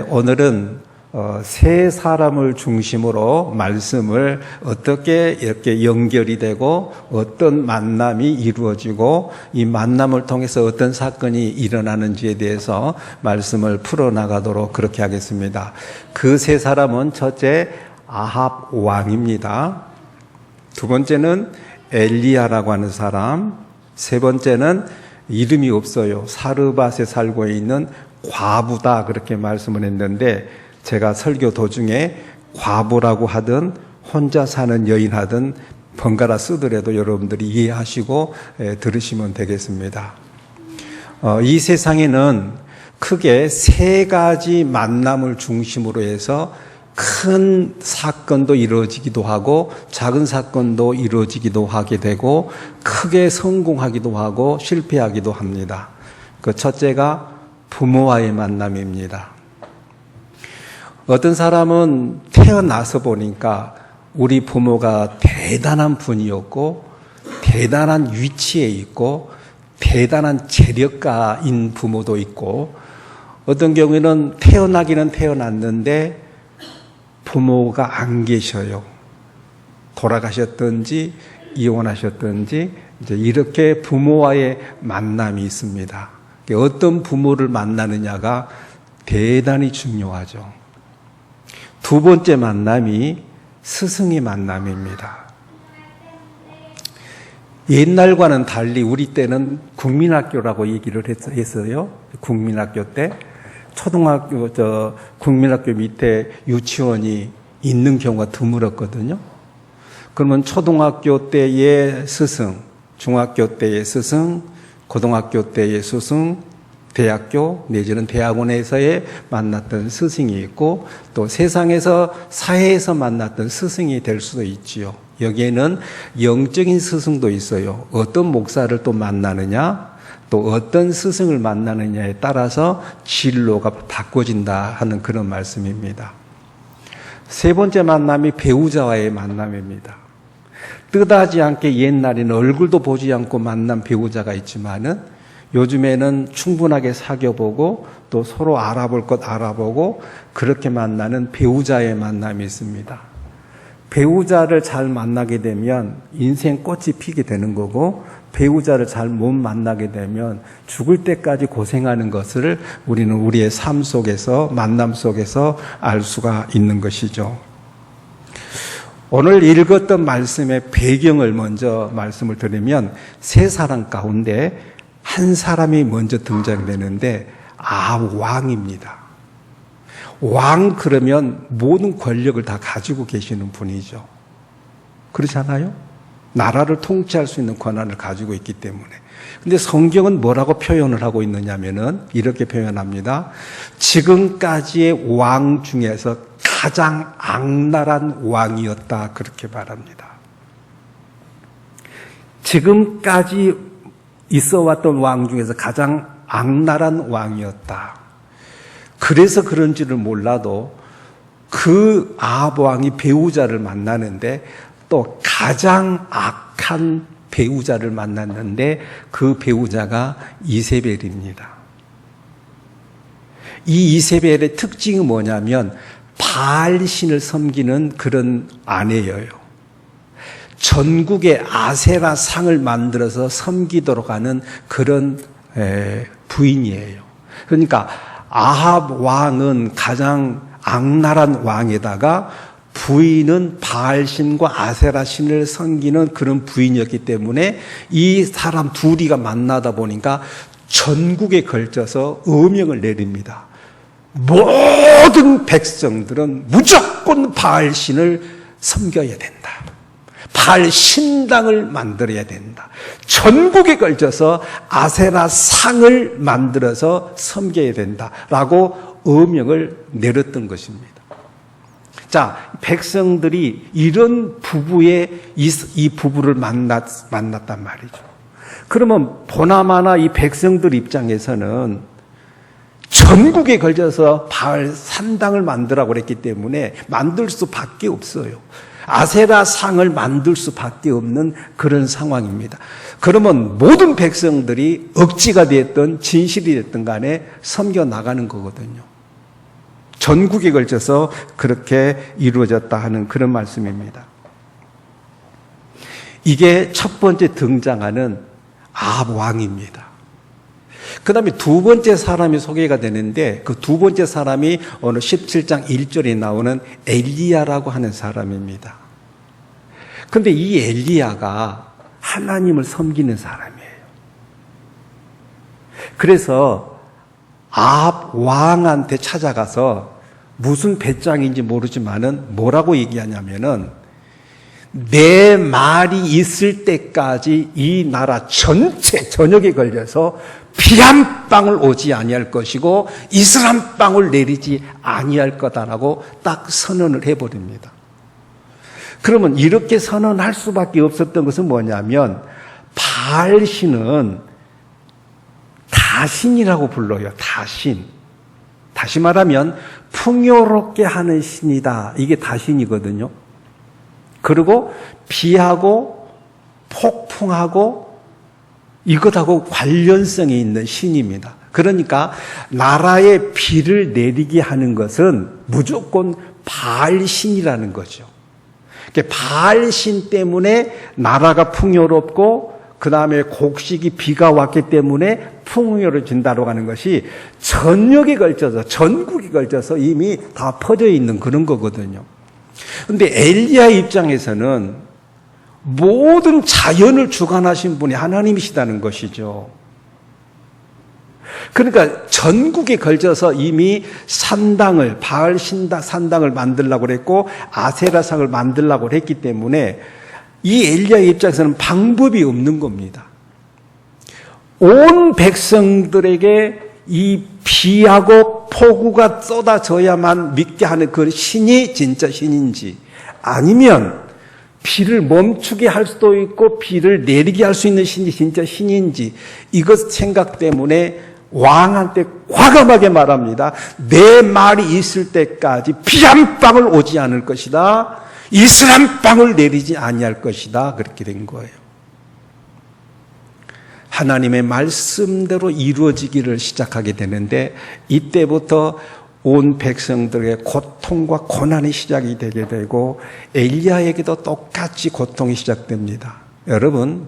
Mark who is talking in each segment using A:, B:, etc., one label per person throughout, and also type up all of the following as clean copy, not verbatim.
A: 오늘은 세 사람을 중심으로 말씀을 어떻게 이렇게 연결이 되고 어떤 만남이 이루어지고 이 만남을 통해서 어떤 사건이 일어나는지에 대해서 말씀을 풀어나가도록 그렇게 하겠습니다. 그 세 사람은 첫째 아합 왕입니다. 두 번째는 엘리야라고 하는 사람, 세 번째는 이름이 없어요. 사르밧에 살고 있는 과부다 그렇게 말씀을 했는데 제가 설교 도중에 과부라고 하든 혼자 사는 여인 하든 번갈아 쓰더라도 여러분들이 이해하시고 들으시면 되겠습니다. 이 세상에는 크게 세 가지 만남을 중심으로 해서 큰 사건도 이루어지기도 하고 작은 사건도 이루어지기도 하게 되고 크게 성공하기도 하고 실패하기도 합니다. 그 첫째가 부모와의 만남입니다. 어떤 사람은 태어나서 보니까 우리 부모가 대단한 분이었고 대단한 위치에 있고 대단한 재력가인 부모도 있고 어떤 경우에는 태어나기는 태어났는데 부모가 안 계셔요. 돌아가셨든지 이혼하셨든지 이제 이렇게 부모와의 만남이 있습니다. 어떤 부모를 만나느냐가 대단히 중요하죠. 두 번째 만남이 스승의 만남입니다. 옛날과는 달리 우리 때는 국민학교라고 얘기를 했어요. 국민학교 때 국민학교 밑에 유치원이 있는 경우가 드물었거든요. 그러면 초등학교 때의 스승, 중학교 때의 스승, 고등학교 때의 스승, 대학교 내지는 대학원에서의 만났던 스승이 있고 또 세상에서 사회에서 만났던 스승이 될 수도 있지요. 여기에는 영적인 스승도 있어요. 어떤 목사를 또 만나느냐 또 어떤 스승을 만나느냐에 따라서 진로가 바꿔진다 하는 그런 말씀입니다. 세 번째 만남이 배우자와의 만남입니다. 뜻하지 않게 옛날에는 얼굴도 보지 않고 만난 배우자가 있지만은 요즘에는 충분하게 사귀어보고 또 서로 알아볼 것 알아보고 그렇게 만나는 배우자의 만남이 있습니다. 배우자를 잘 만나게 되면 인생 꽃이 피게 되는 거고 배우자를 잘 못 만나게 되면 죽을 때까지 고생하는 것을 우리는 우리의 삶 속에서 만남 속에서 알 수가 있는 것이죠. 오늘 읽었던 말씀의 배경을 먼저 말씀을 드리면 세 사람 가운데 한 사람이 먼저 등장되는데 왕입니다. 왕 그러면 모든 권력을 다 가지고 계시는 분이죠. 그렇잖아요? 나라를 통치할 수 있는 권한을 가지고 있기 때문에. 근데 성경은 뭐라고 표현을 하고 있느냐면은 이렇게 표현합니다. 지금까지의 왕 중에서 가장 악랄한 왕이었다 그렇게 말합니다. 지금까지 있어왔던 왕 중에서 가장 악랄한 왕이었다. 그래서 그런지를 몰라도 그 아합 왕이 배우자를 만나는데 또 가장 악한 배우자를 만났는데 그 배우자가 이세벨입니다. 이 이세벨의 특징이 뭐냐면 바알신을 섬기는 그런 아내예요. 전국에 아세라 상을 만들어서 섬기도록 하는 그런 부인이에요. 그러니까 아합 왕은 가장 악랄한 왕에다가 부인은 바알신과 아세라신을 섬기는 그런 부인이었기 때문에 이 사람 둘이가 만나다 보니까 전국에 걸쳐서 어명을 내립니다. 모든 백성들은 무조건 바알신을 섬겨야 된다. 바알 신당을 만들어야 된다. 전국에 걸쳐서 아세라 상을 만들어서 섬겨야 된다라고 어명을 내렸던 것입니다. 자, 백성들이 이런 부부의 이 부부를 만났단 말이죠. 그러면 보나마나 이 백성들 입장에서는 전국에 걸쳐서 바알 산당을 만들라고 그랬기 때문에 만들 수밖에 없어요. 아세라 상을 만들 수밖에 없는 그런 상황입니다. 그러면 모든 백성들이 억지가 됐든 진실이 됐든 간에 섬겨 나가는 거거든요. 전국에 걸쳐서 그렇게 이루어졌다 하는 그런 말씀입니다. 이게 첫 번째 등장하는 아합 왕입니다. 그 다음에 두 번째 사람이 소개가 되는데 그 두 번째 사람이 오늘 17장 1절에 나오는 엘리야라고 하는 사람입니다. 그런데 이 엘리야가 하나님을 섬기는 사람이에요. 그래서 아합 왕한테 찾아가서 무슨 배짱인지 모르지만은 뭐라고 얘기하냐면은 내 말이 있을 때까지 이 나라 전체 전역에 걸려서 피 한 방울 오지 아니할 것이고 이슬 한 방울 내리지 아니할 거다라고 딱 선언을 해버립니다. 그러면 이렇게 선언할 수밖에 없었던 것은 뭐냐면 바알신은 다신이라고 불러요. 다신. 다시 말하면 풍요롭게 하는 신이다. 이게 다신이거든요. 그리고 비하고 폭풍하고 이것하고 관련성이 있는 신입니다. 그러니까 나라에 비를 내리게 하는 것은 무조건 바알신이라는 거죠. 바알신 때문에 나라가 풍요롭고 그 다음에 곡식이 비가 왔기 때문에 풍요로워진다고 하는 것이 전역에 걸쳐서 전국에 걸쳐서 이미 다 퍼져 있는 그런 거거든요. 그런데 엘리야 입장에서는 모든 자연을 주관하신 분이 하나님이시다는 것이죠. 그러니까 전국에 걸쳐서 이미 산당을 바알 산당을 만들려고 그랬고 아세라상을 만들려고 했기 때문에 이 엘리야의 입장에서는 방법이 없는 겁니다. 온 백성들에게 이 비하고 폭우가 쏟아져야만 믿게 하는 그 신이 진짜 신인지 아니면 비를 멈추게 할 수도 있고 비를 내리게 할 수 있는 신이 진짜 신인지 이것 생각 때문에 왕한테 과감하게 말합니다. 내 말이 있을 때까지 피 한 방울 오지 않을 것이다. 이슬 한 방울 내리지 아니할 것이다. 그렇게 된 거예요. 하나님의 말씀대로 이루어지기를 시작하게 되는데 이때부터 온 백성들의 고통과 고난이 시작이 되게 되고 엘리야에게도 똑같이 고통이 시작됩니다. 여러분,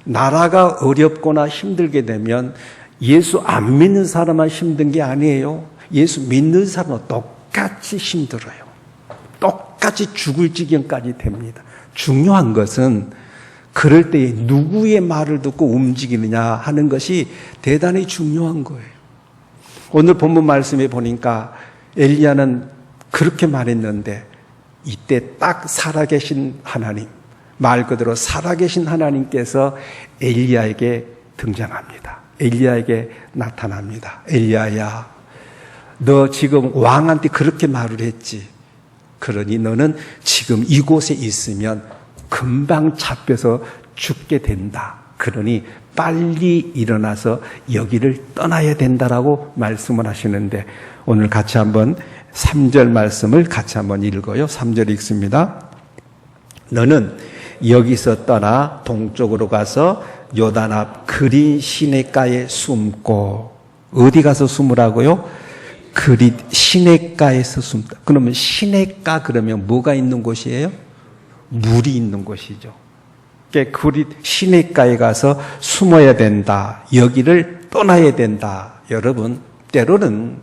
A: 나라가 어렵거나 힘들게 되면 예수 안 믿는 사람만 힘든 게 아니에요. 예수 믿는 사람은 똑같이 힘들어요. 똑같이 죽을 지경까지 됩니다. 중요한 것은 그럴 때에 누구의 말을 듣고 움직이느냐 하는 것이 대단히 중요한 거예요. 오늘 본문 말씀에 보니까 엘리야는 그렇게 말했는데 이때 딱 살아계신 하나님, 말 그대로 살아계신 하나님께서 엘리야에게 등장합니다. 엘리야에게 나타납니다. 엘리야야, 너 지금 왕한테 그렇게 말을 했지. 그러니 너는 지금 이곳에 있으면 금방 잡혀서 죽게 된다. 그러니 빨리 일어나서 여기를 떠나야 된다라고 말씀을 하시는데 오늘 같이 한번 3절 말씀을 같이 한번 읽어요. 3절 읽습니다. 너는 여기서 떠나 동쪽으로 가서 요단 앞 그릿 시냇가에 숨고 어디 가서 숨으라고요? 그릿 시냇가에서 숨다. 그러면 시냇가 그러면 뭐가 있는 곳이에요? 물이 있는 곳이죠. 그릿 시냇가에 가서 숨어야 된다. 여기를 떠나야 된다. 여러분, 때로는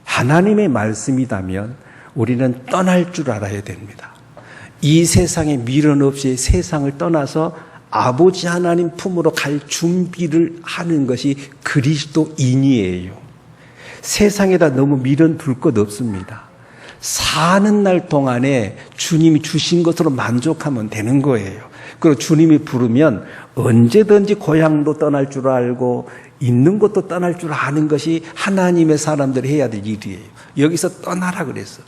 A: 하나님의 말씀이라면 우리는 떠날 줄 알아야 됩니다. 이 세상에 미련 없이 세상을 떠나서 아버지 하나님 품으로 갈 준비를 하는 것이 그리스도인이에요. 세상에다 너무 미련 둘 것 없습니다. 사는 날 동안에 주님이 주신 것으로 만족하면 되는 거예요. 그리고 주님이 부르면 언제든지 고향도 떠날 줄 알고 있는 것도 떠날 줄 아는 것이 하나님의 사람들이 해야 될 일이에요. 여기서 떠나라 그랬어.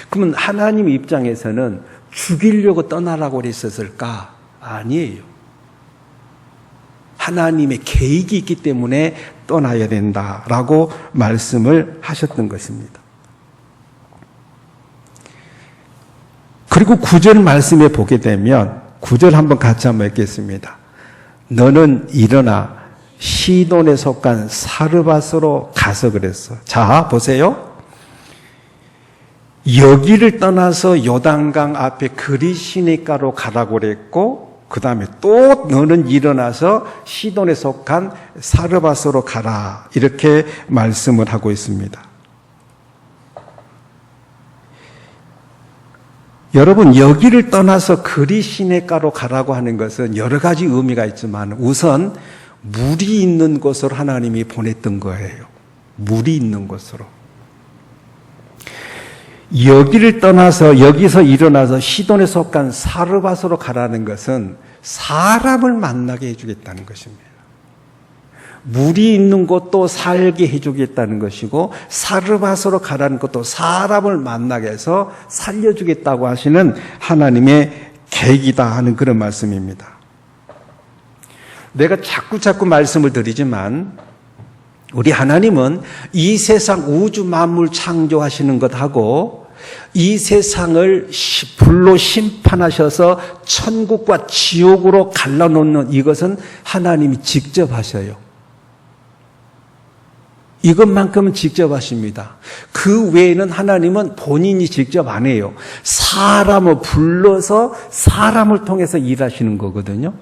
A: 그러면 하나님 입장에서는 죽이려고 떠나라고 그랬었을까? 아니에요. 하나님의 계획이 있기 때문에 떠나야 된다라고 말씀을 하셨던 것입니다. 그리고 9절 말씀에 보게 되면 9절 한번 같이 한번 읽겠습니다. 너는 일어나 시돈에 속한 사르밧으로 가서 그랬어. 자, 보세요. 여기를 떠나서 요단강 앞에 그리시네가로 가라고 그랬고, 그 다음에 또 너는 일어나서 시돈에 속한 사르밧으로 가라, 이렇게 말씀을 하고 있습니다. 여러분, 여기를 떠나서 그리시네가로 가라고 하는 것은 여러 가지 의미가 있지만 우선 물이 있는 곳으로 하나님이 보냈던 거예요. 물이 있는 곳으로. 여기를 떠나서 여기서 일어나서 시돈에 속한 사르밧으로 가라는 것은 사람을 만나게 해주겠다는 것입니다. 물이 있는 곳도 살게 해주겠다는 것이고 사르밧으로 가라는 것도 사람을 만나게 해서 살려주겠다고 하시는 하나님의 계획이다 하는 그런 말씀입니다. 내가 자꾸 말씀을 드리지만 우리 하나님은 이 세상 우주 만물 창조하시는 것하고 이 세상을 불로 심판하셔서 천국과 지옥으로 갈라놓는 이것은 하나님이 직접 하셔요. 이것만큼은 직접 하십니다. 그 외에는 하나님은 본인이 직접 안 해요. 사람을 불러서 사람을 통해서 일하시는 거거든요.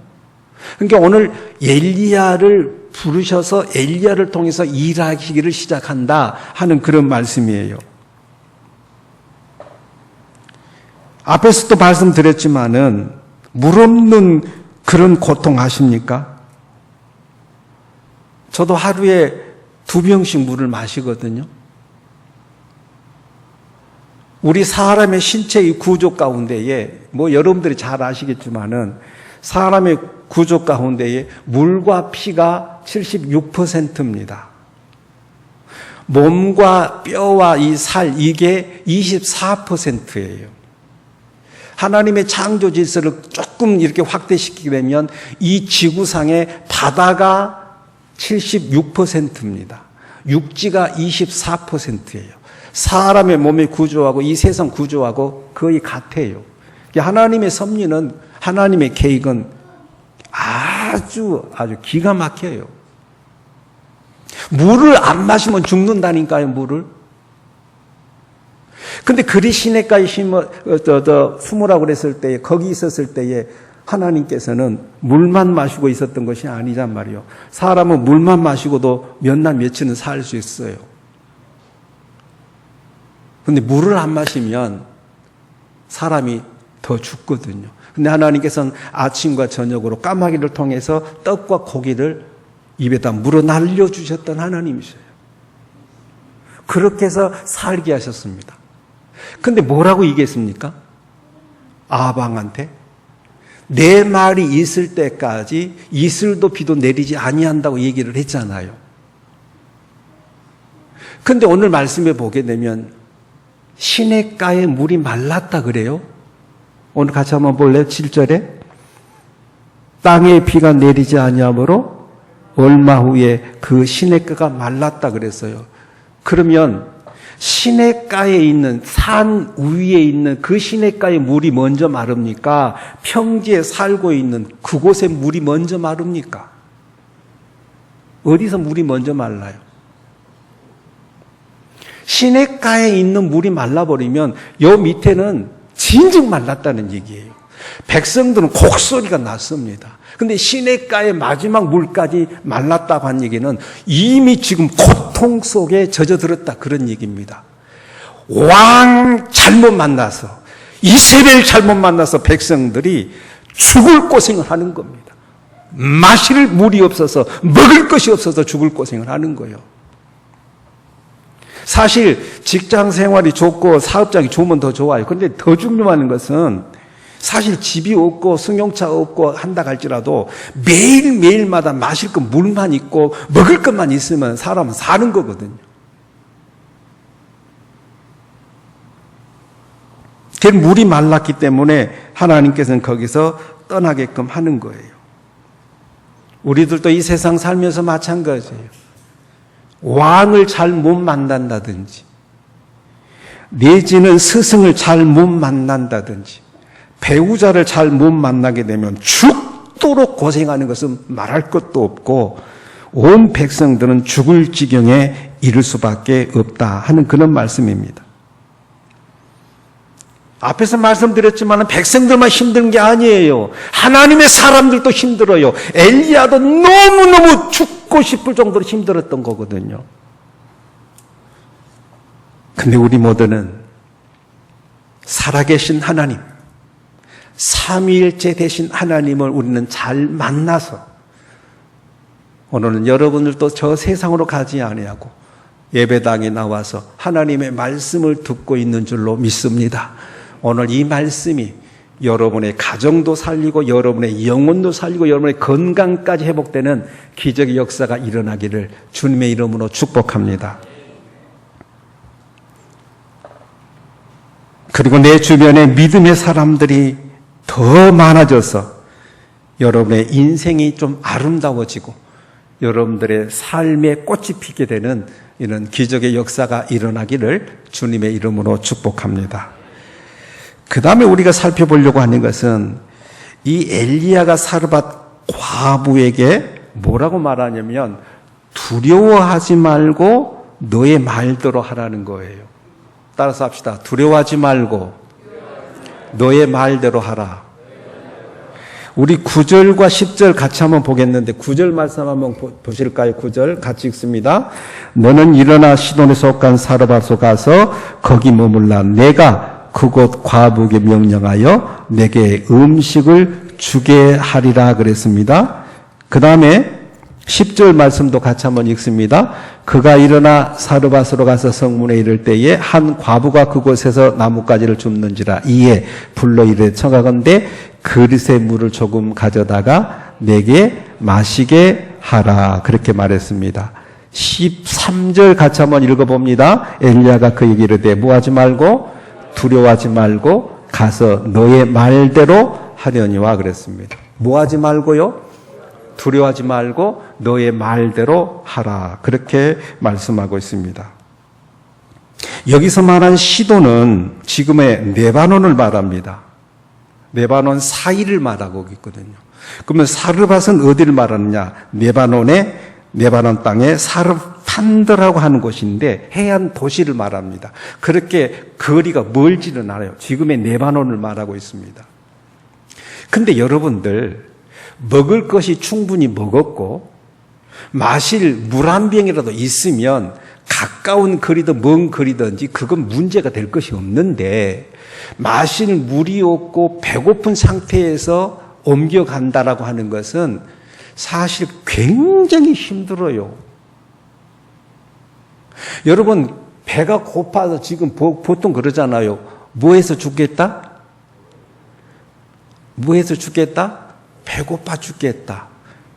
A: 그러니까 오늘 엘리야를 부르셔서 엘리야를 통해서 일하시기를 시작한다 하는 그런 말씀이에요. 앞에서도 말씀드렸지만은 물 없는 그런 고통 아십니까? 저도 하루에 2병씩 물을 마시거든요. 우리 사람의 신체의 구조 가운데에 여러분들이 잘 아시겠지만은 사람의 구조 가운데에 물과 피가 76%입니다. 몸과 뼈와 이 살 이게 24%예요. 하나님의 창조 질서를 조금 이렇게 확대시키게 되면 이 지구상의 바다가 76%입니다. 육지가 24%예요. 사람의 몸의 구조하고 이 세상 구조하고 거의 같아요. 하나님의 섭리는 하나님의 계획은 아주 기가 막혀요. 물을 안 마시면 죽는다니까요, 물을. 근데 그리시네가에 숨으라고 그랬을 때에, 거기 있었을 때에 하나님께서는 물만 마시고 있었던 것이 아니란 말이에요. 사람은 물만 마시고도 몇 날 며칠은 살 수 있어요. 근데 물을 안 마시면 사람이 더 죽거든요. 근데 하나님께서는 아침과 저녁으로 까마귀를 통해서 떡과 고기를 입에다 물어 날려주셨던 하나님이셔요. 그렇게 해서 살게 하셨습니다. 근데 뭐라고 얘기했습니까? 아방한테 내 말이 있을 때까지 이슬도 비도 내리지 아니한다고 얘기를 했잖아요. 근데 오늘 말씀에 보게 되면 시냇가에 물이 말랐다 그래요. 오늘 같이 한번 볼래요? 7절에 땅에 비가 내리지 아니하므로 얼마 후에 그 시냇가가 말랐다 그랬어요. 그러면 시냇가에 있는 산 위에 있는 그 시냇가의 물이 먼저 마릅니까? 평지에 살고 있는 그곳의 물이 먼저 마릅니까? 어디서 물이 먼저 말라요? 시냇가에 있는 물이 말라버리면 요 밑에는 진즉 말랐다는 얘기예요. 백성들은 곡소리가 났습니다. 근데 시냇가의 마지막 물까지 말랐다고 한 얘기는 이미 지금 고통 속에 젖어들었다 그런 얘기입니다. 왕 잘못 만나서 이세벨 잘못 만나서 백성들이 죽을 고생을 하는 겁니다. 마실 물이 없어서 먹을 것이 없어서 죽을 고생을 하는 거예요. 사실 직장 생활이 좋고 사업장이 좋으면 더 좋아요. 그런데 더 중요한 것은 사실 집이 없고 승용차 없고 한다 할지라도 매일매일마다 마실 것 물만 있고 먹을 것만 있으면 사람은 사는 거거든요. 그 물이 말랐기 때문에 하나님께서는 거기서 떠나게끔 하는 거예요. 우리들도 이 세상 살면서 마찬가지예요. 왕을 잘 못 만난다든지 내지는 스승을 잘 못 만난다든지 배우자를 잘 못 만나게 되면 죽도록 고생하는 것은 말할 것도 없고 온 백성들은 죽을 지경에 이를 수밖에 없다 하는 그런 말씀입니다. 앞에서 말씀드렸지만 백성들만 힘든 게 아니에요. 하나님의 사람들도 힘들어요. 엘리야도 너무너무 죽고 싶을 정도로 힘들었던 거거든요. 근데 우리 모두는 살아계신 하나님, 삼위일체 되신 하나님을 우리는 잘 만나서 오늘은 여러분들도 저 세상으로 가지 아니하고 예배당에 나와서 하나님의 말씀을 듣고 있는 줄로 믿습니다. 오늘 이 말씀이 여러분의 가정도 살리고 여러분의 영혼도 살리고 여러분의 건강까지 회복되는 기적의 역사가 일어나기를 주님의 이름으로 축복합니다. 그리고 내 주변에 믿음의 사람들이 더 많아져서 여러분의 인생이 좀 아름다워지고 여러분들의 삶에 꽃이 피게 되는 이런 기적의 역사가 일어나기를 주님의 이름으로 축복합니다. 그 다음에 우리가 살펴보려고 하는 것은 이 엘리야가 사르밧 과부에게 뭐라고 말하냐면 두려워하지 말고 너의 말대로 하라는 거예요. 따라서 합시다. 두려워하지 말고 너의 말대로 하라. 우리 9절과 10절 같이 한번 보겠는데 9절 말씀 한번 보실까요? 9절 같이 읽습니다. 너는 일어나 시돈에 속한 사르밧으로 가서 거기 머물라. 내가 그곳 과부에게 명령하여 내게 음식을 주게 하리라 그랬습니다. 그 다음에 10절 말씀도 같이 한번 읽습니다. 그가 일어나 사르밧으로 가서 성문에 이를 때에 한 과부가 그곳에서 나뭇가지를 줍는지라. 이에 불러 이르되 청하건대 그릇에 물을 조금 가져다가 내게 마시게 하라. 그렇게 말했습니다. 13절 같이 한번 읽어봅니다. 엘리야가 그에게 이르되 뭐하지 말고 두려워하지 말고 가서 너의 말대로 하려니와 그랬습니다. 뭐하지 말고요? 두려워하지 말고 너의 말대로 하라. 그렇게 말씀하고 있습니다. 여기서 말한 시돈은 지금의 레바논을 말합니다. 레바논 사이를 말하고 있거든요. 그러면 사르밧은 어디를 말하느냐? 레바논 땅에 사르판드라고 하는 곳인데 해안 도시를 말합니다. 그렇게 거리가 멀지는 않아요. 지금의 레바논을 말하고 있습니다. 근데 여러분들 먹을 것이 충분히 먹었고 마실 물 한 병이라도 있으면 가까운 거리든 먼 거리든지 그건 문제가 될 것이 없는데 마실 물이 없고 배고픈 상태에서 옮겨간다라고 하는 것은 사실 굉장히 힘들어요. 여러분 배가 고파서 지금 보통 그러잖아요. 뭐해서 죽겠다? 뭐해서 죽겠다? 배고파 죽겠다.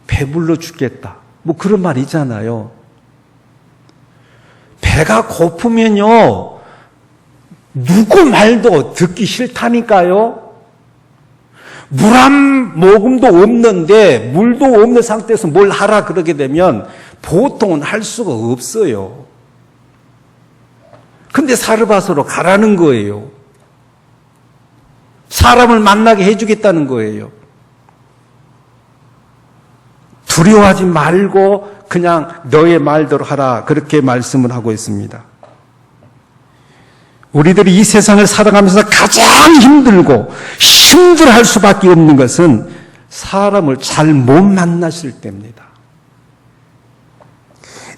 A: 배불러 죽겠다. 뭐 그런 말 있잖아요. 배가 고프면요. 누구 말도 듣기 싫다니까요. 물 한 모금도 없는데 물도 없는 상태에서 뭘 하라 그러게 되면 보통은 할 수가 없어요. 근데 사르밧으로 가라는 거예요. 사람을 만나게 해주겠다는 거예요. 두려워하지 말고 그냥 너의 말대로 하라. 그렇게 말씀을 하고 있습니다. 우리들이 이 세상을 살아가면서 가장 힘들어할 수밖에 없는 것은 사람을 잘 못 만났을 때입니다.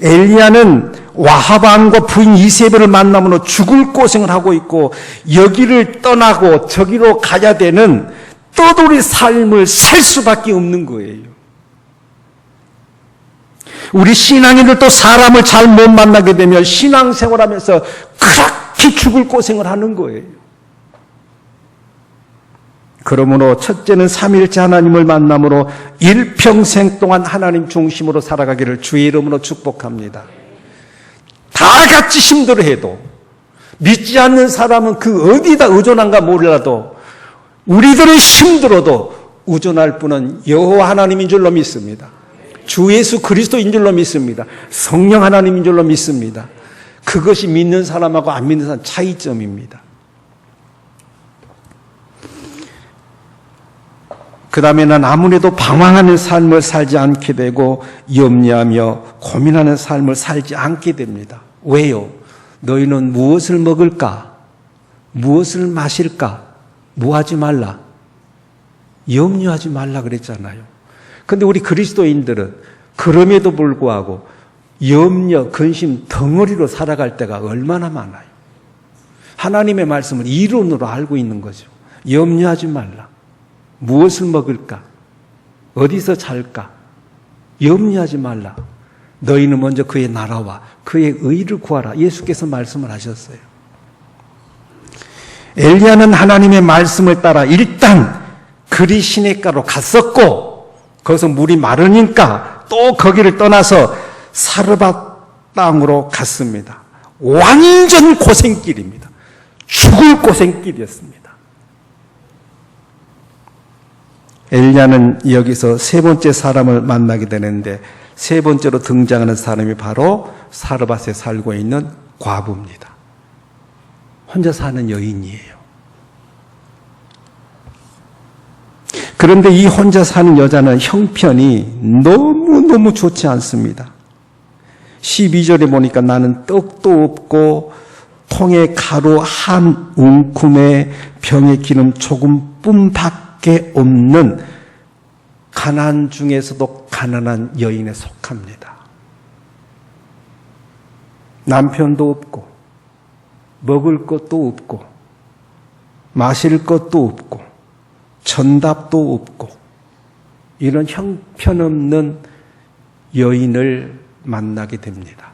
A: 엘리야는 와하반과 부인 이세벨을 만남으로 죽을 고생을 하고 있고 여기를 떠나고 저기로 가야 되는 떠돌이 삶을 살 수밖에 없는 거예요. 우리 신앙인들도 사람을 잘 못 만나게 되면 신앙생활하면서 그렇게 죽을 고생을 하는 거예요. 그러므로 첫째는 삼위일체 하나님을 만남으로 일평생 동안 하나님 중심으로 살아가기를 주의 이름으로 축복합니다. 다 같이 힘들어해도 믿지 않는 사람은 그 어디다 의존한가 몰라도 우리들이 힘들어도 의존할 분은 여호와 하나님인 줄로 믿습니다. 주 예수 그리스도인 줄로 믿습니다. 성령 하나님인 줄로 믿습니다. 그것이 믿는 사람하고 안 믿는 사람 차이점입니다. 그 다음에는 아무래도 방황하는 삶을 살지 않게 되고 염려하며 고민하는 삶을 살지 않게 됩니다. 왜요? 너희는 무엇을 먹을까? 무엇을 마실까? 무하지 말라. 염려하지 말라 그랬잖아요. 근데 우리 그리스도인들은 그럼에도 불구하고 염려, 근심 덩어리로 살아갈 때가 얼마나 많아요. 하나님의 말씀을 이론으로 알고 있는 거죠. 염려하지 말라. 무엇을 먹을까? 어디서 잘까? 염려하지 말라. 너희는 먼저 그의 나라와 그의 의를 구하라. 예수께서 말씀을 하셨어요. 엘리야는 하나님의 말씀을 따라 일단 그리 시내가로 갔었고, 거기서 물이 마르니까 또 거기를 떠나서 사르밧 땅으로 갔습니다. 완전 고생길입니다. 죽을 고생길이었습니다. 엘리야는 여기서 세 번째 사람을 만나게 되는데, 세 번째로 등장하는 사람이 바로 사르밧에 살고 있는 과부입니다. 혼자 사는 여인이에요. 그런데 이 혼자 사는 여자는 형편이 너무너무 좋지 않습니다. 12절에 보니까 나는 떡도 없고 통에 가루 한 움큼에 병에 기름 조금뿐밖에 없는 가난 중에서도 가난한 여인에 속합니다. 남편도 없고 먹을 것도 없고 마실 것도 없고 전답도 없고 이런 형편없는 여인을 만나게 됩니다.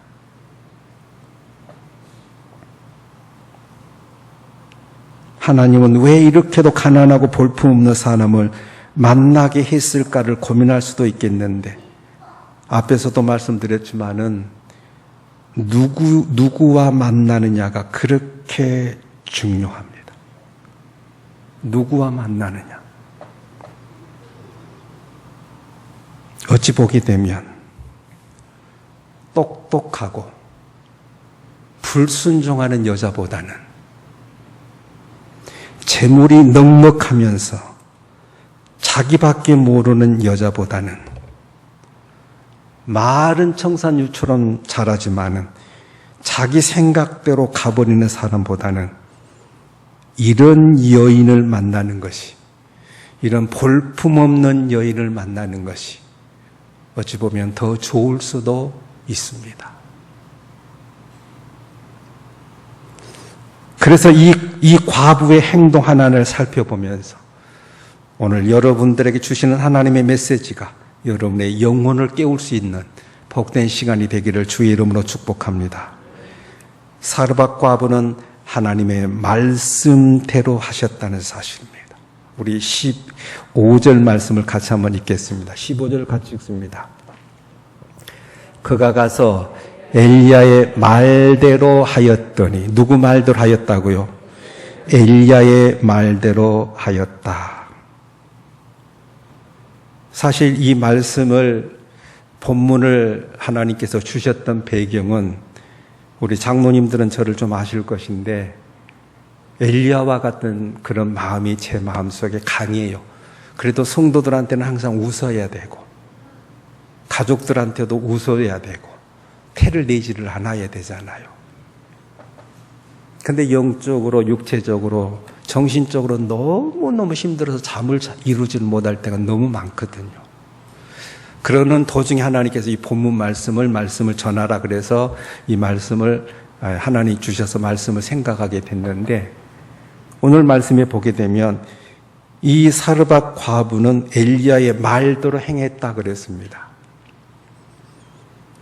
A: 하나님은 왜 이렇게도 가난하고 볼품없는 사람을 만나게 했을까를 고민할 수도 있겠는데, 앞에서도 말씀드렸지만은 누구와 만나느냐가 그렇게 중요합니다. 누구와 만나느냐. 어찌 보게 되면 똑똑하고 불순종하는 여자보다는 재물이 넉넉하면서 자기밖에 모르는 여자보다는 마른 청산유처럼 자라지만은 자기 생각대로 가버리는 사람보다는 이런 여인을 만나는 것이, 이런 볼품없는 여인을 만나는 것이 어찌 보면 더 좋을 수도 있습니다. 그래서 이 과부의 행동 하나를 살펴보면서 오늘 여러분들에게 주시는 하나님의 메시지가 여러분의 영혼을 깨울 수 있는 복된 시간이 되기를 주의 이름으로 축복합니다. 사르밧 과부는 하나님의 말씀대로 하셨다는 사실입니다. 우리 15절 말씀을 같이 한번 읽겠습니다. 15절 같이 읽습니다. 그가 가서 엘리야의 말대로 하였더니, 누구 말대로 하였다고요? 엘리야의 말대로 하였다. 사실 이 말씀을, 본문을 하나님께서 주셨던 배경은 우리 장로님들은 저를 좀 아실 것인데, 엘리야와 같은 그런 마음이 제 마음속에 강해요. 그래도 성도들한테는 항상 웃어야 되고 가족들한테도 웃어야 되고 태를 내지를 않아야 되잖아요. 근데 영적으로, 육체적으로, 정신적으로 너무너무 힘들어서 잠을 이루지를 못할 때가 너무 많거든요. 그러는 도중에 하나님께서 이 본문 말씀을 전하라 그래서 이 말씀을 하나님 주셔서 말씀을 생각하게 됐는데, 오늘 말씀에 보게 되면 이 사르밧 과부는 엘리야의 말대로 행했다 그랬습니다.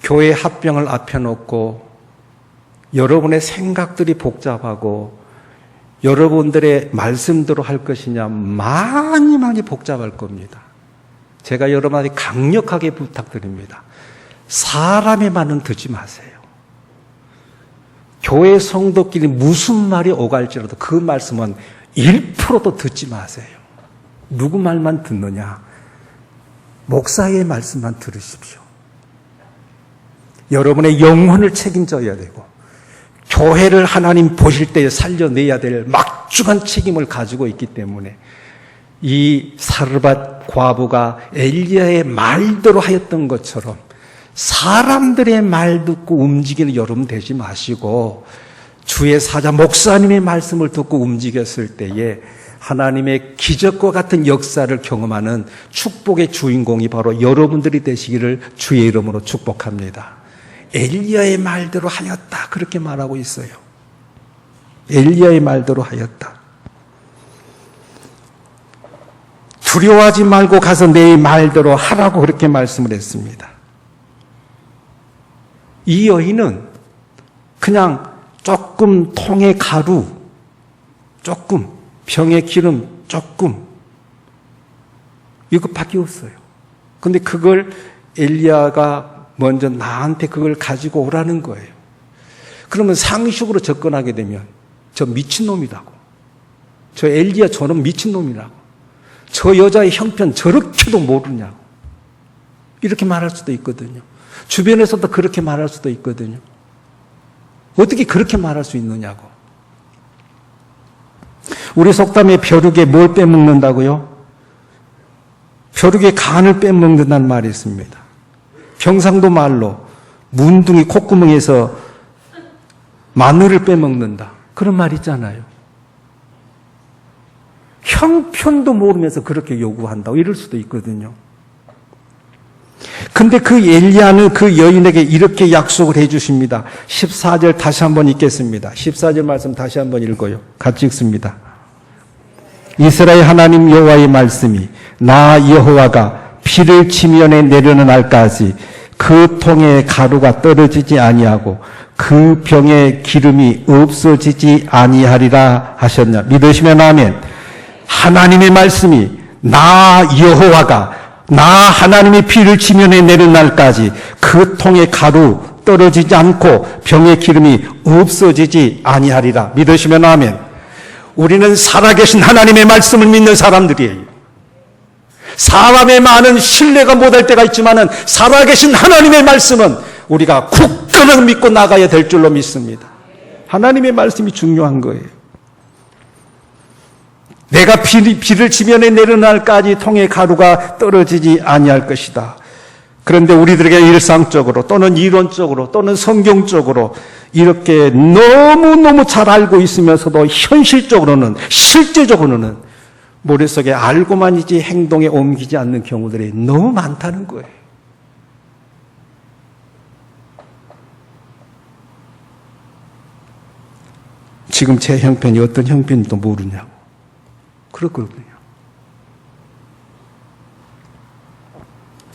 A: 교회 합병을 앞에 놓고 여러분의 생각들이 복잡하고 여러분들의 말씀대로 할 것이냐, 많이 복잡할 겁니다. 제가 여러분한테 강력하게 부탁드립니다. 사람의 말은 듣지 마세요. 교회 성도끼리 무슨 말이 오갈지라도 그 말씀은 1%도 듣지 마세요. 누구 말만 듣느냐? 목사의 말씀만 들으십시오. 여러분의 영혼을 책임져야 되고 교회를 하나님 보실 때 살려내야 될 막중한 책임을 가지고 있기 때문에 이 사르밧 과부가 엘리야의 말대로 하였던 것처럼 사람들의 말 듣고 움직이는 여러분 되지 마시고 주의 사자 목사님의 말씀을 듣고 움직였을 때에 하나님의 기적과 같은 역사를 경험하는 축복의 주인공이 바로 여러분들이 되시기를 주의 이름으로 축복합니다. 엘리야의 말대로 하였다, 그렇게 말하고 있어요. 엘리야의 말대로 하였다. 두려워하지 말고 가서 내 말대로 하라고 그렇게 말씀을 했습니다. 이 여인은 그냥 조금 통에 가루, 조금, 병에 기름 조금, 이것밖에 없어요. 근데 그걸 엘리야가 먼저 나한테 그걸 가지고 오라는 거예요. 그러면 상식으로 접근하게 되면 저 미친놈이라고, 저 엘리야 저런 미친놈이라고, 저 여자의 형편 저렇게도 모르냐고 이렇게 말할 수도 있거든요. 주변에서도 그렇게 말할 수도 있거든요. 어떻게 그렇게 말할 수 있느냐고. 우리 속담에 벼룩에 뭘 빼먹는다고요? 벼룩에 간을 빼먹는다는 말이 있습니다. 경상도 말로 문둥이 콧구멍에서 마늘을 빼먹는다, 그런 말 있잖아요. 형편도 모르면서 그렇게 요구한다고 이럴 수도 있거든요. 근데 그 엘리야는 그 여인에게 이렇게 약속을 해 주십니다. 14절 다시 한번 읽겠습니다. 14절 말씀 다시 한번 읽어요. 같이 읽습니다. 이스라엘 하나님 여호와의 말씀이 나 여호와가 비를 지면에 내려는 날까지 그 통에 가루가 떨어지지 아니하고 그 병에 기름이 없어지지 아니하리라 하셨냐. 믿으시면 아멘. 하나님의 말씀이 나 여호와가 나 하나님이 비를 지면에 내린 날까지 그 통에 가루 떨어지지 않고 병의 기름이 없어지지 아니하리라. 믿으시면 아멘. 우리는 살아계신 하나님의 말씀을 믿는 사람들이에요. 사람의 말은 신뢰가 못할 때가 있지만은 살아계신 하나님의 말씀은 우리가 굳건히 믿고 나가야 될 줄로 믿습니다. 하나님의 말씀이 중요한 거예요. 내가 비를 지면에 내리는 날까지 통에 가루가 떨어지지 아니할 것이다. 그런데 우리들에게 일상적으로 또는 이론적으로 또는 성경적으로 이렇게 너무너무 잘 알고 있으면서도 현실적으로는, 실제적으로는 머릿속에 알고만이지 행동에 옮기지 않는 경우들이 너무 많다는 거예요. 지금 제 형편이 어떤 형편인지도 모르냐고. 그렇거든요.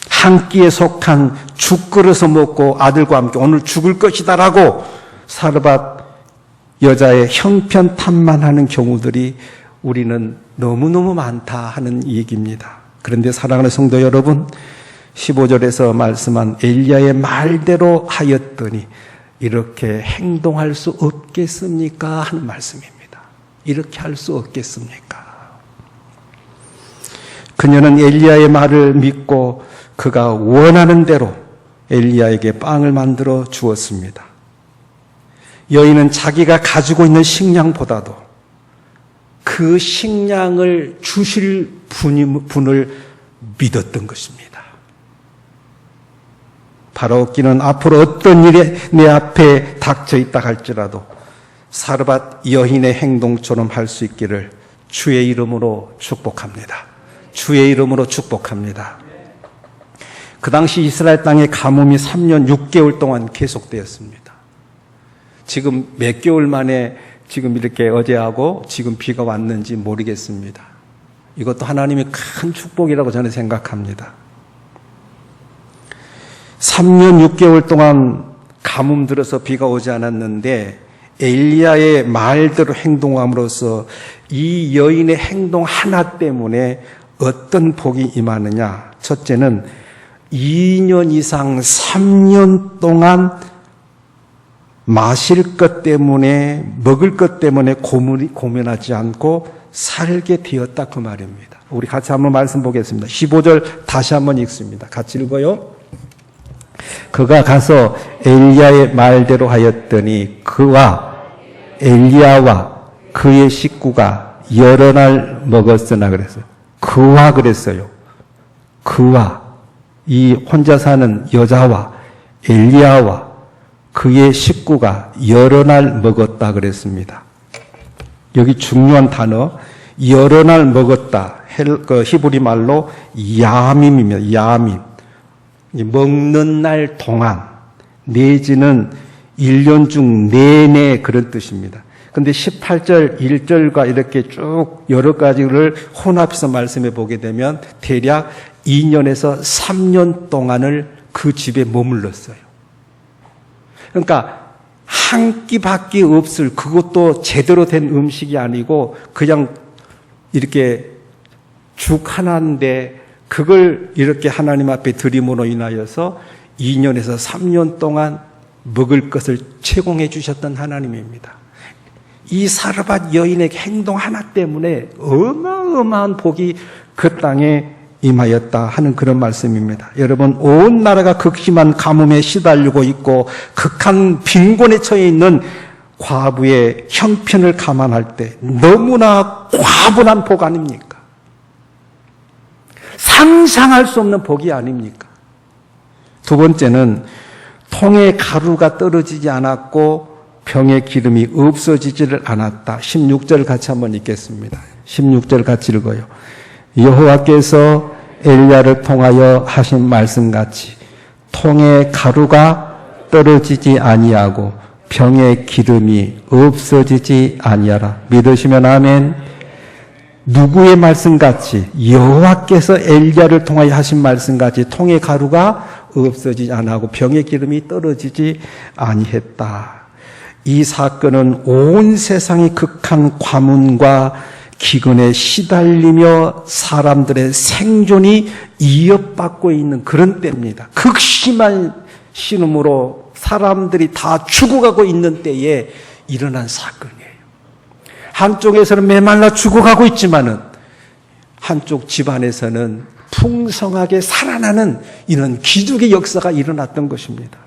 A: 한 끼에 속한 죽 끓여서 먹고 아들과 함께 오늘 죽을 것이다라고 사르밧 여자의 형편 탓만하는 경우들이 우리는 너무너무 많다 하는 얘기입니다. 그런데 사랑하는 성도 여러분, 15절에서 말씀한 엘리야의 말대로 하였더니 이렇게 행동할 수 없겠습니까? 하는 말씀입니다. 이렇게 할 수 없겠습니까? 그녀는 엘리야의 말을 믿고 그가 원하는 대로 엘리야에게 빵을 만들어 주었습니다. 여인은 자기가 가지고 있는 식량보다도 그 식량을 주실 분을 믿었던 것입니다. 바라옵기는 앞으로 어떤 일이 내 앞에 닥쳐 있다 할지라도 사르밧 여인의 행동처럼 할 수 있기를 주의 이름으로 축복합니다. 주의 이름으로 축복합니다. 그 당시 이스라엘 땅의 가뭄이 3년 6개월 동안 계속되었습니다. 지금 몇 개월 만에 지금 이렇게 어제하고 지금 비가 왔는지 모르겠습니다. 이것도 하나님의 큰 축복이라고 저는 생각합니다. 3년 6개월 동안 가뭄 들어서 비가 오지 않았는데 엘리야의 말대로 행동함으로써 이 여인의 행동 하나 때문에 어떤 복이 임하느냐. 첫째는 2년 이상 3년 동안 마실 것 때문에, 먹을 것 때문에 고민하지 않고 살게 되었다, 그 말입니다. 우리 같이 한번 말씀 보겠습니다. 15절 다시 한번 읽습니다. 같이 읽어요. 그가 가서 엘리야의 말대로 하였더니 그와 엘리야와 그의 식구가 여러 날 먹었으나 그랬어요. 그와 그랬어요. 그와, 이 혼자 사는 여자와 엘리야와 그의 식구가 여러 날 먹었다 그랬습니다. 여기 중요한 단어, 여러 날 먹었다. 히브리 말로 야밈입니다. 야밈. 먹는 날 동안, 내지는 1년 중 내내 그런 뜻입니다. 근데 18절, 1절과 이렇게 쭉 여러 가지를 혼합해서 말씀해 보게 되면 대략 2년에서 3년 동안을 그 집에 머물렀어요. 그러니까 한 끼밖에 없을, 그것도 제대로 된 음식이 아니고 그냥 이렇게 죽 하나인데 그걸 이렇게 하나님 앞에 드림으로 인하여서 2년에서 3년 동안 먹을 것을 제공해 주셨던 하나님입니다. 이 사르밧 여인의 행동 하나 때문에 어마어마한 복이 그 땅에 임하였다 하는 그런 말씀입니다. 여러분, 온 나라가 극심한 가뭄에 시달리고 있고 극한 빈곤에 처해 있는 과부의 형편을 감안할 때 너무나 과분한 복 아닙니까? 상상할 수 없는 복이 아닙니까? 두 번째는 통에 가루가 떨어지지 않았고 병의 기름이 없어지지를 않았다. 16절 같이 한번 읽겠습니다. 16절 같이 읽어요. 여호와께서 엘리야를 통하여 하신 말씀같이 통에 가루가 떨어지지 아니하고 병의 기름이 없어지지 아니하라. 믿으시면 아멘. 누구의 말씀같이? 여호와께서 엘리야를 통하여 하신 말씀같이 통에 가루가 없어지지 아니하고 병의 기름이 떨어지지 아니했다. 이 사건은 온 세상이 극한 과문과 기근에 시달리며 사람들의 생존이 위협받고 있는 그런 때입니다. 극심한 신음으로 사람들이 다 죽어가고 있는 때에 일어난 사건이에요. 한쪽에서는 메말라 죽어가고 있지만은 한쪽 집안에서는 풍성하게 살아나는 이런 기적의 역사가 일어났던 것입니다.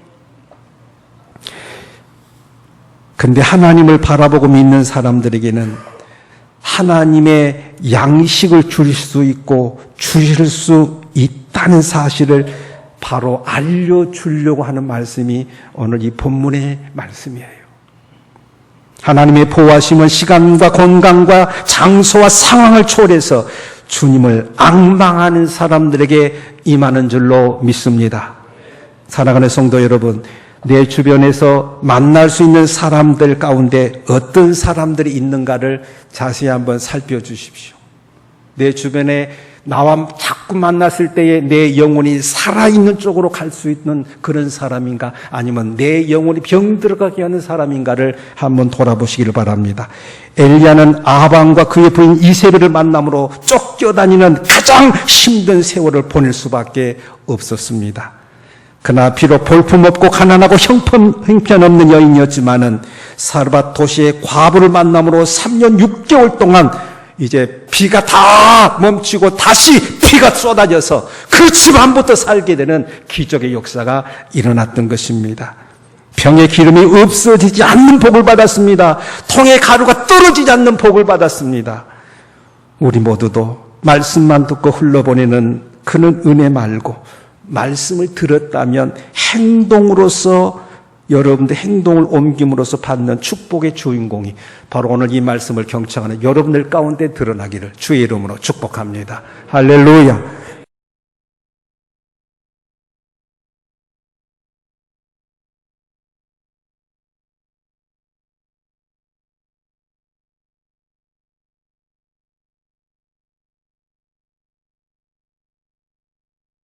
A: 근데 하나님을 바라보고 믿는 사람들에게는 하나님의 양식을 주실 수 있고 주실 수 있다는 사실을 바로 알려주려고 하는 말씀이 오늘 이 본문의 말씀이에요. 하나님의 보호하심은 시간과 건강과 장소와 상황을 초월해서 주님을 앙망하는 사람들에게 임하는 줄로 믿습니다. 사랑하는 성도 여러분, 내 주변에서 만날 수 있는 사람들 가운데 어떤 사람들이 있는가를 자세히 한번 살펴주십시오. 내 주변에 나와 자꾸 만났을 때에 내 영혼이 살아있는 쪽으로 갈 수 있는 그런 사람인가, 아니면 내 영혼이 병들어가게 하는 사람인가를 한번 돌아보시기를 바랍니다. 엘리야는 아합과 그의 부인 이세벨을 만남으로 쫓겨다니는 가장 힘든 세월을 보낼 수밖에 없었습니다. 그러나 비록 볼품없고 가난하고 형편없는 여인이었지만은 사르밧 도시의 과부를 만남으로 3년 6개월 동안 이제 비가 다 멈추고 다시 비가 쏟아져서 그 집안부터 살게 되는 기적의 역사가 일어났던 것입니다. 병의 기름이 없어지지 않는 복을 받았습니다. 통에 가루가 떨어지지 않는 복을 받았습니다. 우리 모두도 말씀만 듣고 흘러보내는 그런 은혜 말고 말씀을 들었다면 행동으로서, 여러분들 행동을 옮김으로써 받는 축복의 주인공이 바로 오늘 이 말씀을 경청하는 여러분들 가운데 드러나기를 주의 이름으로 축복합니다. 할렐루야.